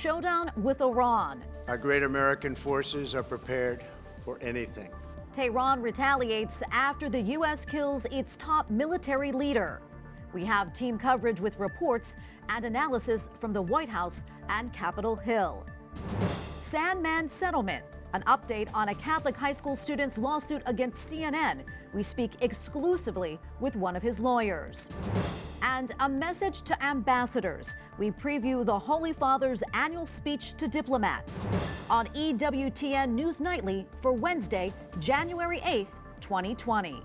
showdown with Iran. Our great American forces are prepared for anything. Tehran retaliates after the U.S. kills its top military leader. We have team coverage with reports and analysis from the White House and Capitol Hill. Sandman settlement, an update on a Catholic high school student's lawsuit against CNN. We speak exclusively with one of his lawyers. And a message to ambassadors. We preview the Holy Father's annual speech to diplomats on EWTN News Nightly for Wednesday, January 8th, 2020.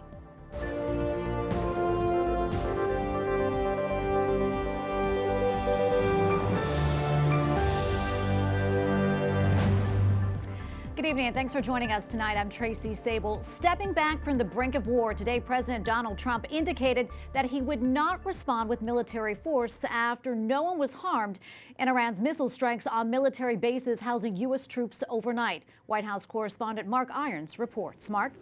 Good evening and thanks for joining us tonight. I'm Tracy Sable. Stepping back from the brink of war, today President Donald Trump indicated that he would not respond with military force after no one was harmed in Iran's missile strikes on military bases housing U.S. troops overnight. White House correspondent Mark Irons reports. Mark?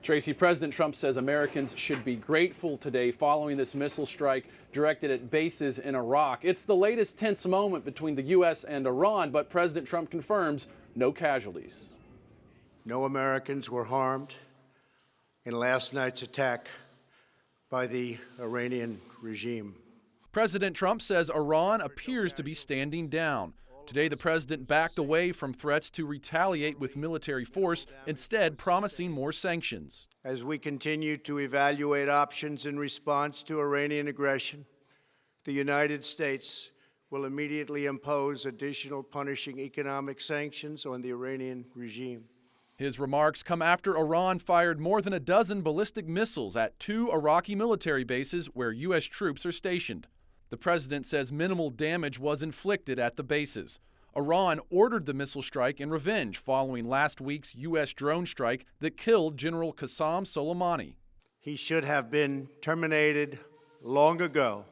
Tracy, President Trump says Americans should be grateful today following this missile strike directed at bases in Iraq. It's the latest tense moment between the U.S. and Iran, but President Trump confirms no casualties. No Americans were harmed in last night's attack by the Iranian regime. President Trump says Iran appears to be standing down. Today, the president backed away from threats to retaliate with military force, instead promising more sanctions. As we continue to evaluate options in response to Iranian aggression, the United States will immediately impose additional punishing economic sanctions on the Iranian regime. His remarks come after Iran fired more than a dozen ballistic missiles at 2 Iraqi military bases where U.S. troops are stationed. The president says minimal damage was inflicted at the bases. Iran ordered the missile strike in revenge following last week's U.S. drone strike that killed General Qasem Soleimani. He should have been terminated long ago.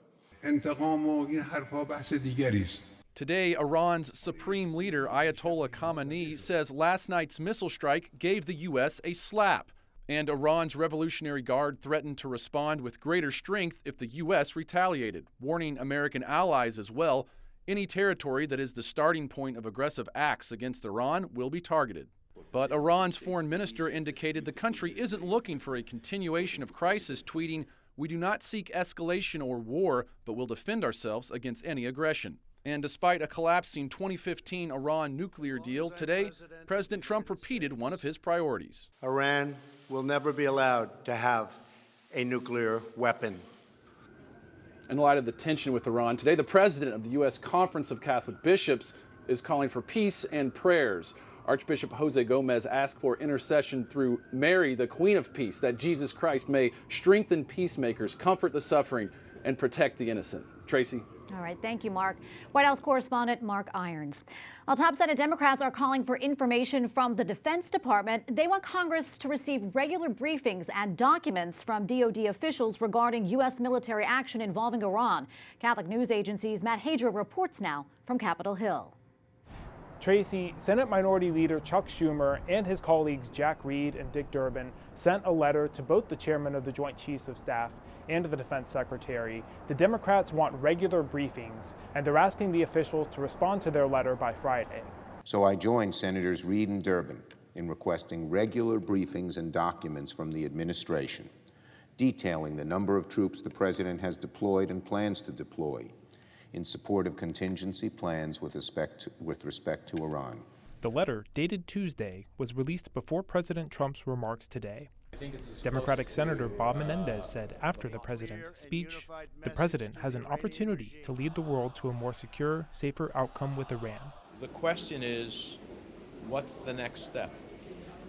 Today, Iran's supreme leader Ayatollah Khamenei says last night's missile strike gave the U.S. a slap, and Iran's Revolutionary Guard threatened to respond with greater strength if the U.S. retaliated, warning American allies as well. Any territory that is the starting point of aggressive acts against Iran will be targeted. But Iran's foreign minister indicated the country isn't looking for a continuation of crisis, tweeting, "We do not seek escalation or war, but will defend ourselves against any aggression." And despite a collapsing 2015 Iran nuclear deal, today, President Trump repeated one of his priorities. Iran will never be allowed to have a nuclear weapon. In light of the tension with Iran, today the president of the U.S. Conference of Catholic Bishops is calling for peace and prayers. Archbishop Jose Gomez asked for intercession through Mary, the Queen of Peace, that Jesus Christ may strengthen peacemakers, comfort the suffering, and protect the innocent. Tracy? All right, thank you, Mark. White House correspondent Mark Irons. Well, top Senate Democrats are calling for information from the Defense Department. They want Congress to receive regular briefings and documents from DoD officials regarding U.S. military action involving Iran. Catholic news agency's Matt Hadra reports now from Capitol Hill. Tracy, Senate Minority Leader Chuck Schumer and his colleagues Jack Reed and Dick Durbin sent a letter to both the chairman of the Joint Chiefs of Staff and the Defense Secretary. The Democrats want regular briefings, and they're asking the officials to respond to their letter by Friday. So I joined Senators Reed and Durbin in requesting regular briefings and documents from the administration, detailing the number of troops the president has deployed and plans to deploy in support of contingency plans with respect to Iran. The letter, dated Tuesday, was released before President Trump's remarks today. Democratic Senator Bob Menendez said after the president's speech, the president has an opportunity to lead the world to a more secure, safer outcome with Iran. The question is, what's the next step?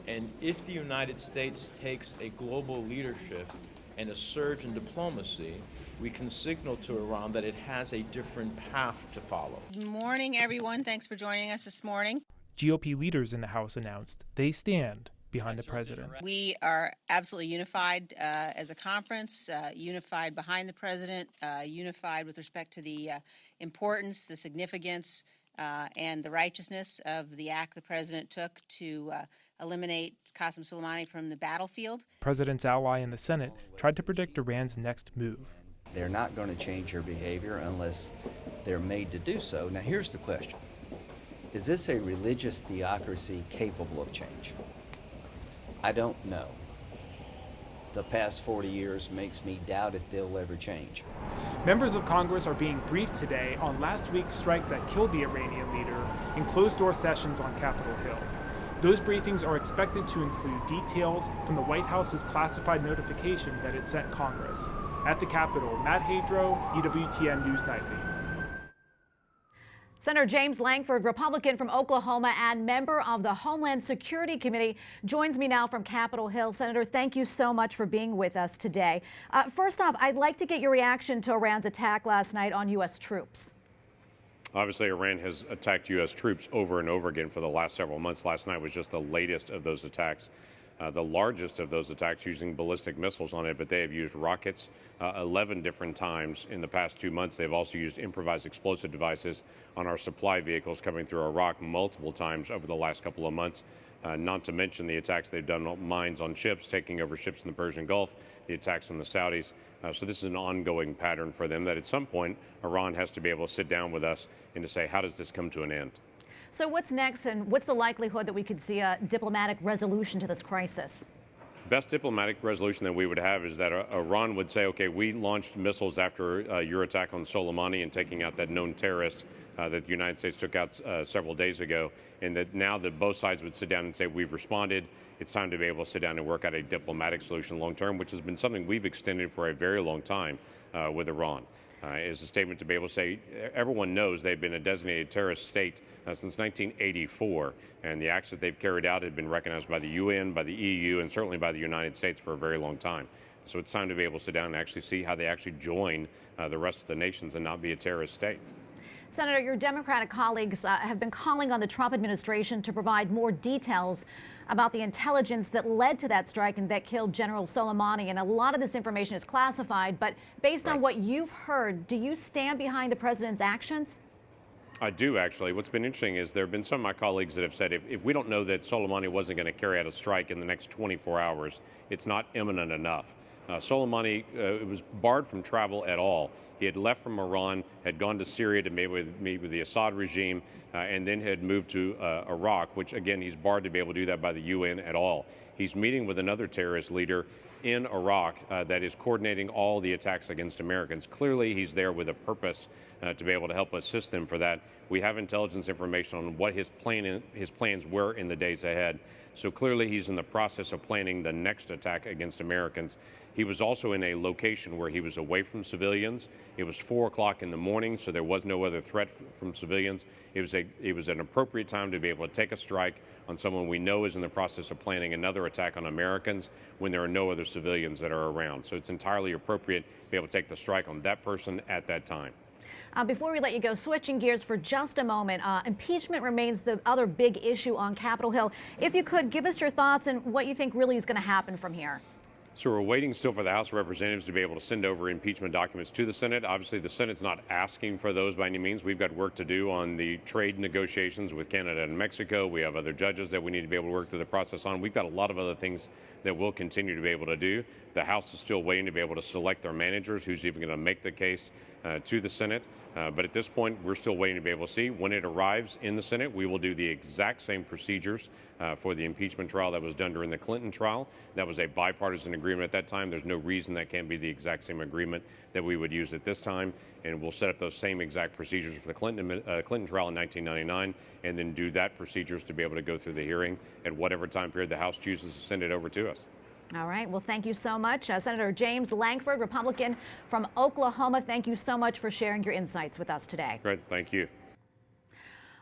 And if the United States takes a global leadership and a surge in diplomacy, we can signal to Iran that it has a different path to follow. Good morning, everyone. Thanks for joining us this morning. GOP leaders in the House announced they stand behind the president. We are absolutely unified as a conference, unified behind the president, unified with respect to the importance, the significance, and the righteousness of the act the president took to eliminate Qasem Soleimani from the battlefield. The president's ally in the Senate tried to predict Iran's next move. They're not going to change their behavior unless they're made to do so. Now here's the question. Is this a religious theocracy capable of change? I don't know. The past 40 years makes me doubt if they'll ever change. Members of Congress are being briefed today on last week's strike that killed the Iranian leader in closed-door sessions on Capitol Hill. Those briefings are expected to include details from the White House's classified notification that it sent Congress. At the Capitol, Matt Hadro, EWTN News Nightly. Senator James Lankford, Republican from Oklahoma and member of the Homeland Security Committee, joins me now from Capitol Hill. Senator, thank you so much for being with us today. First off, I'd like to get your reaction to Iran's attack last night on U.S. troops. Obviously, Iran has attacked U.S. troops over and over again for the last several months. Last night was just the latest of those attacks, the largest of those attacks using ballistic missiles on it, but they have used rockets 11 different times in the past 2 months. They've also used improvised explosive devices on our supply vehicles coming through Iraq multiple times over the last couple of months, not to mention the attacks they've done on mines on ships, taking over ships in the Persian Gulf, the attacks on the Saudis. So this is an ongoing pattern for them that at some point Iran has to be able to sit down with us and to say, how does this come to an end? So what's next, and what's the likelihood that we could see a diplomatic resolution to this crisis? Best diplomatic resolution that we would have is that Iran would say, okay, we launched missiles after your attack on Soleimani and taking out that known terrorist that the United States took out several days ago, and that now that both sides would sit down and say, we've responded, it's time to be able to sit down and work out a diplomatic solution long term, which has been something we've extended for a very long time with Iran. Is a statement to be able to say, everyone knows they've been a designated terrorist state since 1984, and the acts that they've carried out have been recognized by the UN, by the EU, and certainly by the United States for a very long time. So it's time to be able to sit down and actually see how they actually join the rest of the nations and not be a terrorist state. Senator, your Democratic colleagues have been calling on the Trump administration to provide more details about the intelligence that led to that strike and that killed General Soleimani. And a lot of this information is classified, but based on what you've heard, do you stand behind the president's actions? I do, actually. What's been interesting is there have been some of my colleagues that have said if we don't know that Soleimani wasn't going to carry out a strike in the next 24 hours, it's not imminent enough. Soleimani was barred from travel at all. He had left from Iran, had gone to Syria to meet with the Assad regime, and then had moved to Iraq, which, again, he's barred to be able to do that by the UN at all. He's meeting with another terrorist leader in Iraq that is coordinating all the attacks against Americans. Clearly, he's there with a purpose to be able to help assist them for that. We have intelligence information on what his plans were in the days ahead. So clearly, he's in the process of planning the next attack against Americans. He was also in a location where he was away from civilians. It was 4 o'clock in the morning, so there was no other threat from civilians. It was an appropriate time to be able to take a strike on someone we know is in the process of planning another attack on Americans when there are no other civilians that are around. So it's entirely appropriate to be able to take the strike on that person at that time. Before we let you go, switching gears for just a moment, impeachment remains the other big issue on Capitol Hill. If you could, give us your thoughts and what you think really is going to happen from here. So we're waiting still for the House of Representatives to be able to send over impeachment documents to the Senate. Obviously, the Senate's not asking for those by any means. We've got work to do on the trade negotiations with Canada and Mexico. We have other judges that we need to be able to work through the process on. We've got a lot of other things that we'll continue to be able to do. The House is still waiting to be able to select their managers, who's even going to make the case to the Senate. But at this point, we're still waiting to be able to see. When it arrives in the Senate, we will do the exact same procedures for the impeachment trial that was done during the Clinton trial. That was a bipartisan agreement at that time. There's no reason that can't be the exact same agreement that we would use at this time. And we'll set up those same exact procedures for the Clinton trial in 1999, and then do that procedures to be able to go through the hearing at whatever time period the House chooses to send it over to us. All right. Well, thank you so much. Senator James Lankford, Republican from Oklahoma, thank you so much for sharing your insights with us today. Great. Thank you.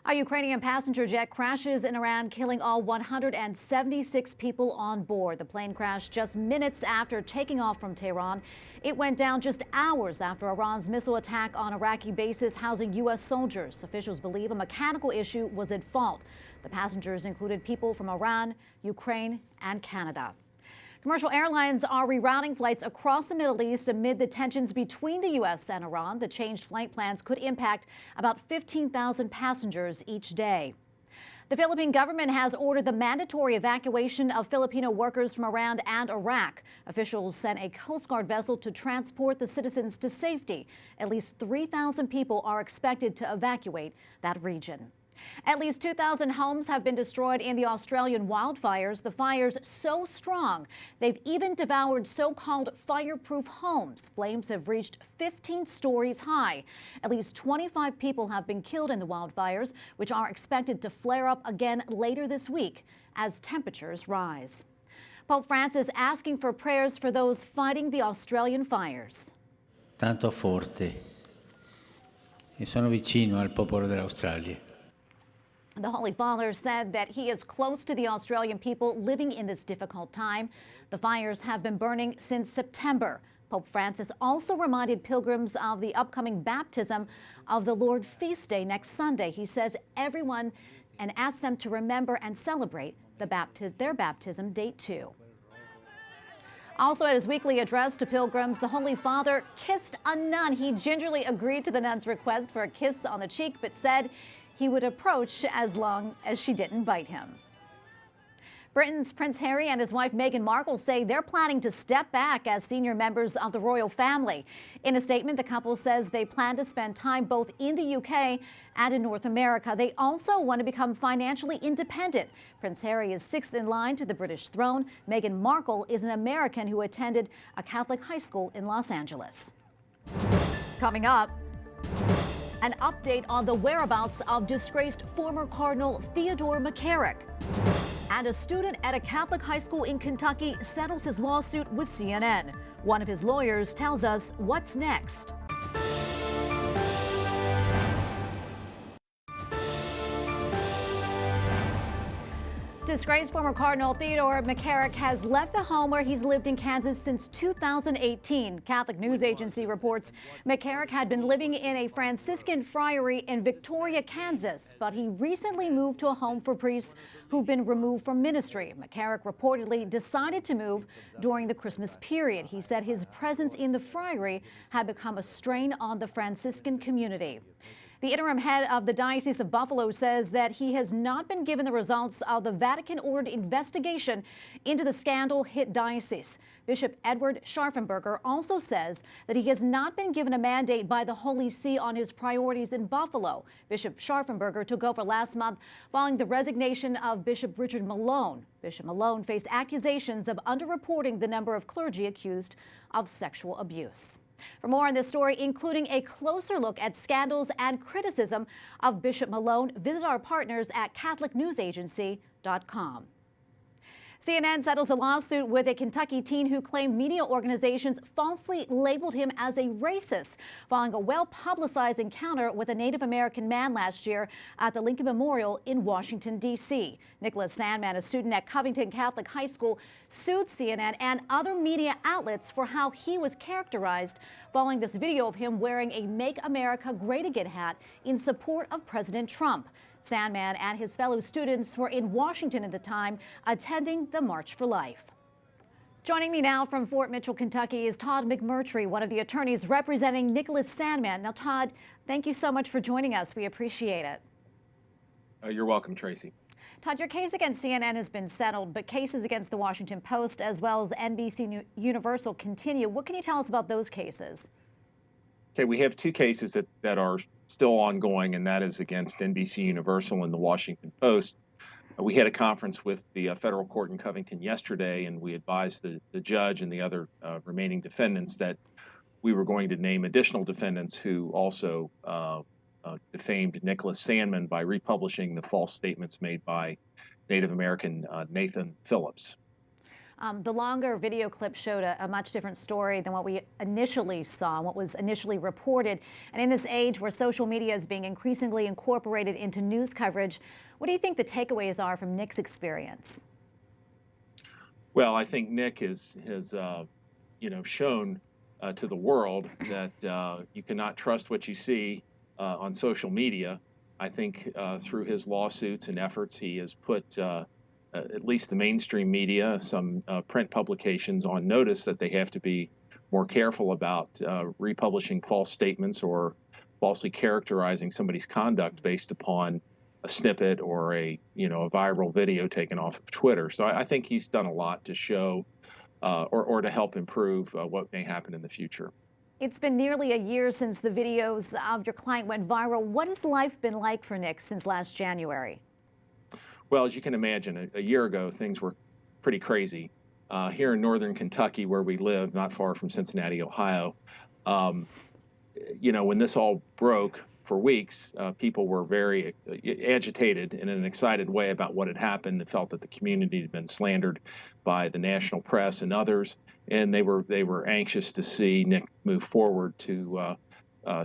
A Ukrainian passenger jet crashes in Iran, killing all 176 people on board. The plane crashed just minutes after taking off from Tehran. It went down just hours after Iran's missile attack on Iraqi bases housing U.S. soldiers. Officials believe a mechanical issue was at fault. The passengers included people from Iran, Ukraine, and Canada. Commercial airlines are rerouting flights across the Middle East amid the tensions between the U.S. and Iran. The changed flight plans could impact about 15,000 passengers each day. The Philippine government has ordered the mandatory evacuation of Filipino workers from Iran and Iraq. Officials sent a Coast Guard vessel to transport the citizens to safety. At least 3,000 people are expected to evacuate that region. At least 2,000 homes have been destroyed in the Australian wildfires. The fires so strong, they've even devoured so-called fireproof homes. Flames have reached 15 stories high. At least 25 people have been killed in the wildfires, which are expected to flare up again later this week as temperatures rise. Pope Francis asking for prayers for those fighting the Australian fires. Tanto forte e sono vicino al popolo dell'Australia. The Holy Father said that he is close to the Australian people living in this difficult time. The fires have been burning since September. Pope Francis also reminded pilgrims of the upcoming baptism of the Lord feast day next Sunday. He says everyone and asked them to remember and celebrate their baptism date too. Also at his weekly address to pilgrims, the Holy Father kissed a nun. He gingerly agreed to the nun's request for a kiss on the cheek, but said he would approach as long as she didn't bite him. Britain's Prince Harry and his wife Meghan Markle say they're planning to step back as senior members of the royal family. In a statement, the couple says they plan to spend time both in the UK and in North America. They also want to become financially independent. Prince Harry is sixth in line to the British throne. Meghan Markle is an American who attended a Catholic high school in Los Angeles. Coming up, an update on the whereabouts of disgraced former Cardinal Theodore McCarrick. And a student at a Catholic high school in Kentucky settles his lawsuit with CNN. One of his lawyers tells us what's next. Disgraced former Cardinal Theodore McCarrick has left the home where he's lived in Kansas since 2018. Catholic news agency reports McCarrick had been living in a Franciscan friary in Victoria, Kansas, but he recently moved to a home for priests who've been removed from ministry. McCarrick reportedly decided to move during the Christmas period. He said his presence in the friary had become a strain on the Franciscan community. The interim head of the Diocese of Buffalo says that he has not been given the results of the Vatican-ordered investigation into the scandal-hit diocese. Bishop Edward Scharfenberger also says that he has not been given a mandate by the Holy See on his priorities in Buffalo. Bishop Scharfenberger took over last month following the resignation of Bishop Richard Malone. Bishop Malone faced accusations of underreporting the number of clergy accused of sexual abuse. For more on this story, including a closer look at scandals and criticism of Bishop Malone, visit our partners at CatholicNewsAgency.com. CNN settles a lawsuit with a Kentucky teen who claimed media organizations falsely labeled him as a racist following a well-publicized encounter with a Native American man last year at the Lincoln Memorial in Washington, D.C. Nicholas Sandmann, a student at Covington Catholic High School, sued CNN and other media outlets for how he was characterized following this video of him wearing a Make America Great Again hat in support of President Trump. Sandman and his fellow students were in Washington at the time, attending the March for Life. Joining me now from Fort Mitchell, Kentucky, is Todd McMurtry, one of the attorneys representing Nicholas Sandmann. Now, Todd, thank you so much for joining us. We appreciate it. You're welcome, Tracy. Todd, your case against CNN has been settled, but cases against the Washington Post as well as NBC Universal continue. What can you tell us about those cases? Okay, we have two cases that are still ongoing, and that is against NBC Universal and the Washington Post. We had a conference with the federal court in Covington yesterday, and we advised the judge and the other remaining defendants that we were going to name additional defendants who also defamed Nicholas Sandmann by republishing the false statements made by Native American Nathan Phillips. The longer video clip showed a much different story than what we initially saw, what was initially reported. And in this age where social media is being increasingly incorporated into news coverage, what do you think the takeaways are from Nick's experience? Well, I think Nick has shown to the world that you cannot trust what you see on social media. I think through his lawsuits and efforts, he has put at least the mainstream media, some print publications, on notice that they have to be more careful about republishing false statements or falsely characterizing somebody's conduct based upon snippet or a viral video taken off of Twitter. So I think he's done a lot to show or to help improve what may happen in the future. It's been nearly a year since the videos of your client went viral. What has life been like for Nick since last January? Well, as you can imagine, a year ago, things were pretty crazy. Here in northern Kentucky, where we live, not far from Cincinnati, Ohio, when this all broke for weeks, people were very agitated in an excited way about what had happened. They felt that the community had been slandered by the national press and others, and they were anxious to see Nick move forward to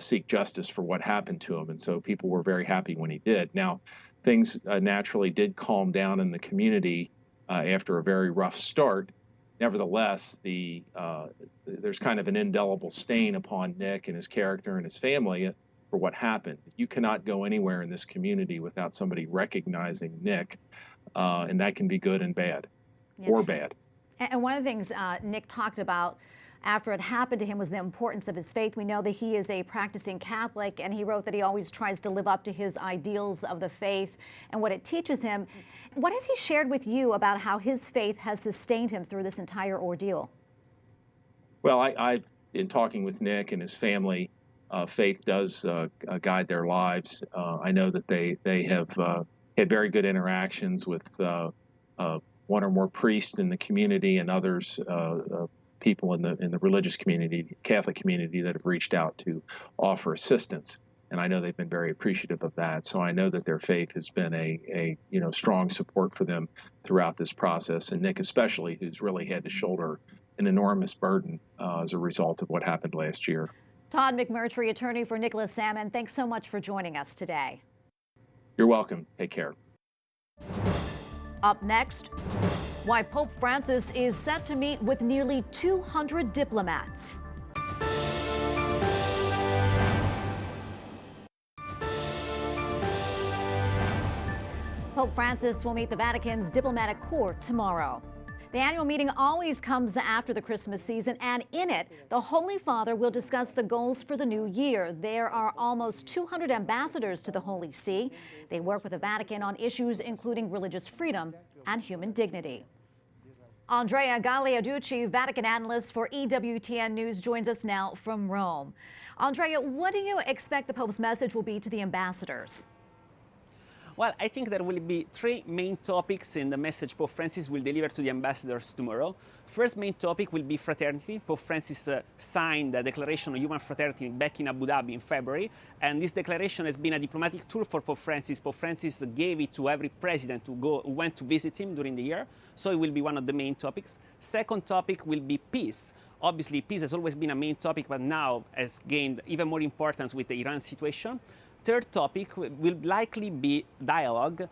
seek justice for what happened to him. And so people were very happy when he did. Now, things naturally did calm down in the community after a very rough start. Nevertheless, there's kind of an indelible stain upon Nick and his character and his family for what happened. You cannot go anywhere in this community without somebody recognizing Nick, and that can be good and bad, or bad. And one of the things Nick talked about after it happened to him was the importance of his faith. We know that he is a practicing Catholic, and he wrote that he always tries to live up to his ideals of the faith and what it teaches him. What has he shared with you about how his faith has sustained him through this entire ordeal? Well, I in talking with Nick and his family, faith does guide their lives. I know that they have had very good interactions with one or more priests in the community and others, people in the religious community, Catholic community, that have reached out to offer assistance. And I know they've been very appreciative of that. So I know that their faith has been a strong support for them throughout this process. And Nick especially, who's really had to shoulder an enormous burden as a result of what happened last year. Todd McMurtry, attorney for Nicholas Sandmann, thanks so much for joining us today. You're welcome. Take care. Up next, why Pope Francis is set to meet with nearly 200 diplomats. Pope Francis will meet the Vatican's diplomatic corps tomorrow. The annual meeting always comes after the Christmas season, and in it, the Holy Father will discuss the goals for the new year. There are almost 200 ambassadors to the Holy See. They work with the Vatican on issues including religious freedom and human dignity. Andrea Gagliarducci, Vatican analyst for EWTN News, joins us now from Rome. Andrea, what do you expect the Pope's message will be to the ambassadors? Well, I think there will be three main topics in the message Pope Francis will deliver to the ambassadors tomorrow. First main topic will be fraternity. Pope Francis signed the Declaration on Human Fraternity back in Abu Dhabi in February, and this declaration has been a diplomatic tool for Pope Francis. Pope Francis gave it to every president who went to visit him during the year, so it will be one of the main topics. Second topic will be peace. Obviously, peace has always been a main topic, but now has gained even more importance with the Iran situation. Third topic will likely be dialogue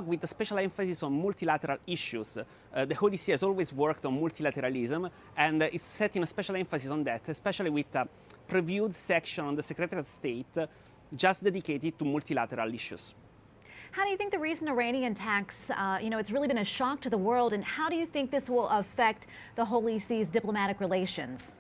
with a special emphasis on multilateral issues. The Holy See has always worked on multilateralism, and it's setting a special emphasis on that, especially with a previewed section on the Secretary of State just dedicated to multilateral issues. How do you think the recent Iranian attacks, it's really been a shock to the world, and how do you think this will affect the Holy See's diplomatic relations?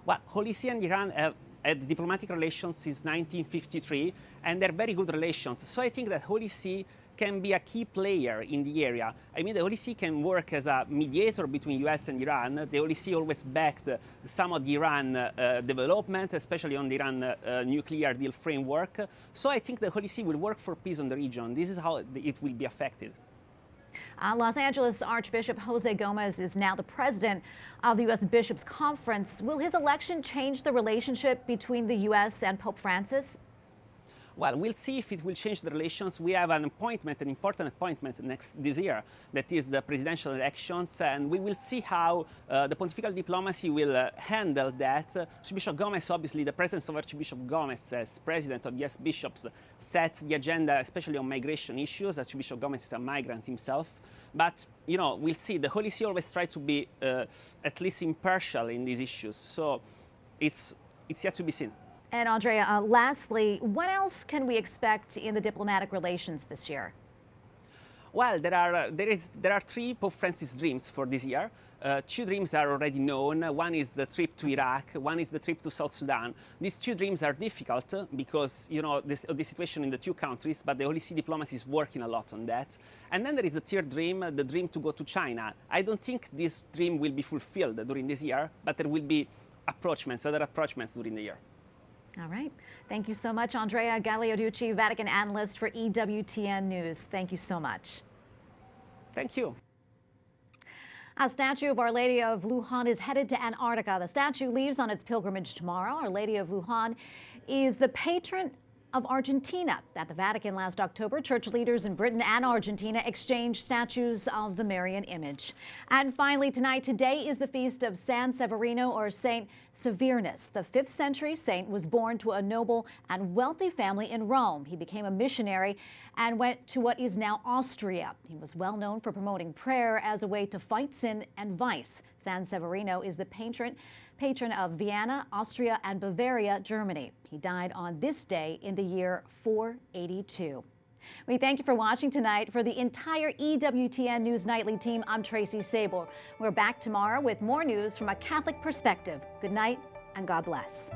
Well, Holy See and Iran have had diplomatic relations since 1953, and they're very good relations. So I think that Holy See can be a key player in the area. I mean, the Holy See can work as a mediator between US and Iran. The Holy See always backed some of the Iran development, especially on the Iran nuclear deal framework. So I think the Holy See will work for peace in the region. This is how it will be affected. Los Angeles Archbishop Jose Gomez is now the president of the U.S. Bishops' Conference. Will his election change the relationship between the U.S. and Pope Francis? Well, we'll see if it will change the relations. We have an important appointment this year, that is the presidential elections, and we will see how the pontifical diplomacy will handle that. Archbishop Gomez, obviously, the presence of Archbishop Gomez as president of yes bishops sets the agenda, especially on migration issues. Archbishop Gomez is a migrant himself. But, we'll see. The Holy See always tries to be at least impartial in these issues. So it's yet to be seen. And Andrea, lastly, what else can we expect in the diplomatic relations this year? Well, there are 3 Pope Francis dreams for this year. 2 dreams are already known. One is the trip to Iraq, one is the trip to South Sudan. These 2 dreams are difficult because, the situation in the 2 countries, but the Holy See diplomacy is working a lot on that. And then there is the 3rd dream, the dream to go to China. I don't think this dream will be fulfilled during this year, but there will be other approachments during the year. All right. Thank you so much, Andrea Gagliarducci, Vatican analyst for EWTN News. Thank you so much. Thank you. A statue of Our Lady of Luján is headed to Antarctica. The statue leaves on its pilgrimage tomorrow. Our Lady of Luján is the patron of Argentina. At the Vatican last October, church leaders in Britain and Argentina exchanged statues of the Marian image. And finally tonight, today is the feast of Sanseverino, or Saint Severinus. The 5th century saint was born to a noble and wealthy family in Rome. He became a missionary and went to what is now Austria. He was well known for promoting prayer as a way to fight sin and vice. Sanseverino is the patron of Vienna, Austria, and Bavaria, Germany. He died on this day in the year 482. We thank you for watching tonight. For the entire EWTN News Nightly team, I'm Tracy Sabol. We're back tomorrow with more news from a Catholic perspective. Good night and God bless.